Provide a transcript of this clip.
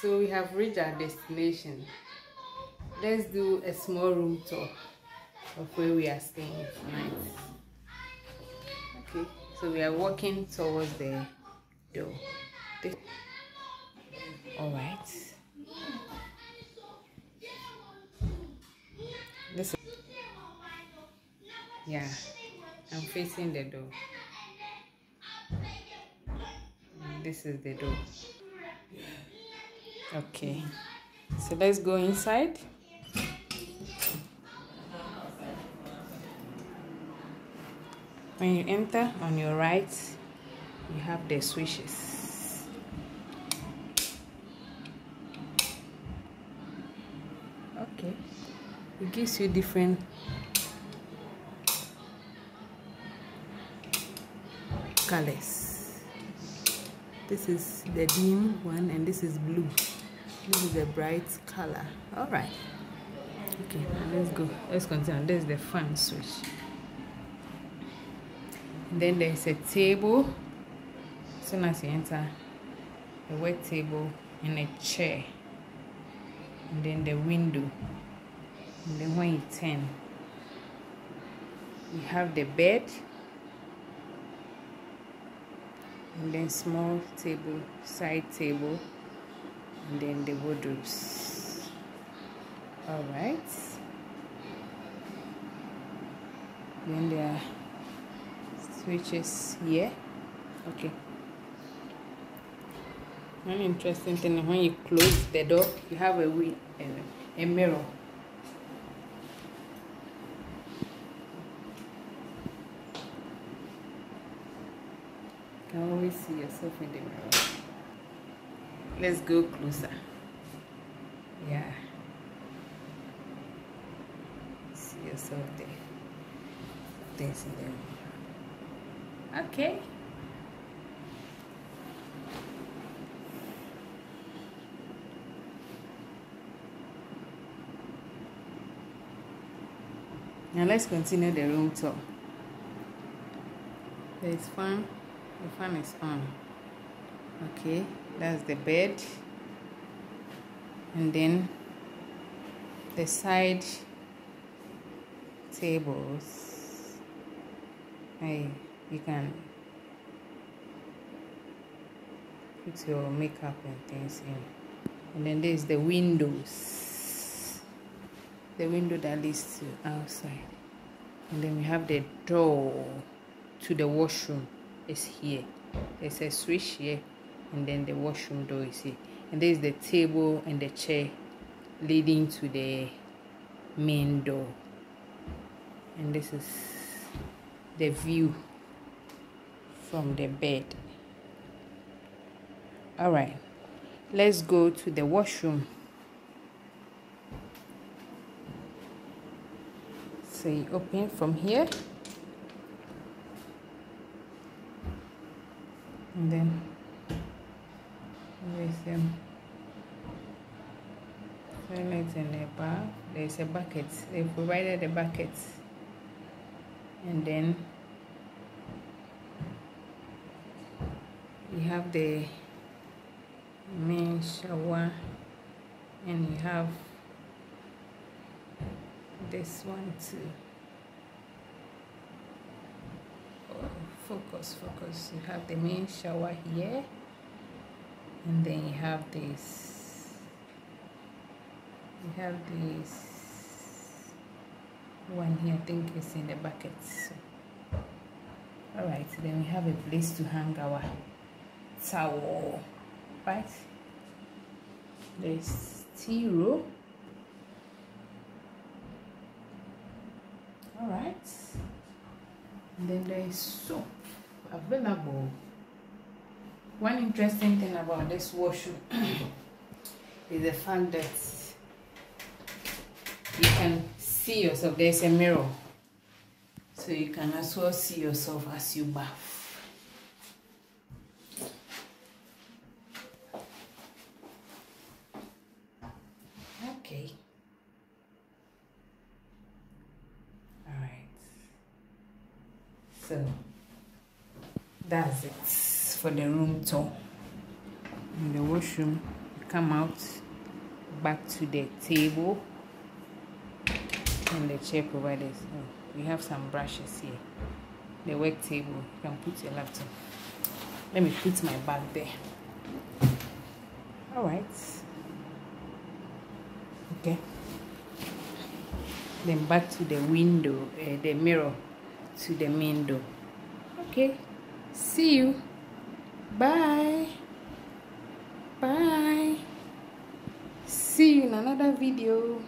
So we have reached our destination. Let's do a small room tour of where we are staying tonight. Okay, so we are walking towards the door. All right. This. Yeah, I'm facing the door. This is the door. Okay, so let's go inside. When you enter, on your right you have the switches. Okay, it gives you different colors. This is the dim one and this is blue. This is the bright color. All right. Okay, now let's go. Let's continue. This is the fan switch. Then there's a table. As soon as you enter, a work table and a chair. And then the window. And then when you turn, you have the bed. And then small table, side table. And then the wardrobes. All right. Then there are switches here. Okay. One interesting thing, when you close the door, you have a mirror. You can always see yourself in the mirror. Let's go closer. Yeah. See yourself there. Things in there. Okay. Now let's continue the room tour. There's fan. The fan is on. Okay, that's the bed. And then the side tables. Hey, you can put your makeup and things in. And then there's the windows. The window that leads to outside. And then we have the door to the washroom is here. There's a switch here, and then the washroom door is here. And there's the table and the chair leading to the main door. And this is the view from the bed. All right, let's go to the washroom. So you open from here, and then there's toilet in the bath. There's a bucket. They provided a bucket, and then You have the main shower, and you have this one too. Oh, focus. You have the main shower here, and then you have this. You have this one here, I think it's in the bucket. So, all right, then we have a place to hang our towel, right? There's tea roll. All right, and then there is soap available. One interesting thing about this washroom is the fact that you can see yourself. There's a mirror, so you can as well see yourself as you bath. Okay. All right. So that's it for the room tour. In the washroom, you come out back to the table and the chair provided. So we have some brushes here. The work table, you can put your laptop. Let me put my bag there. All right. Okay. Then back to the window, the mirror to the main door. Okay. See you. Bye. Bye. See you in another video.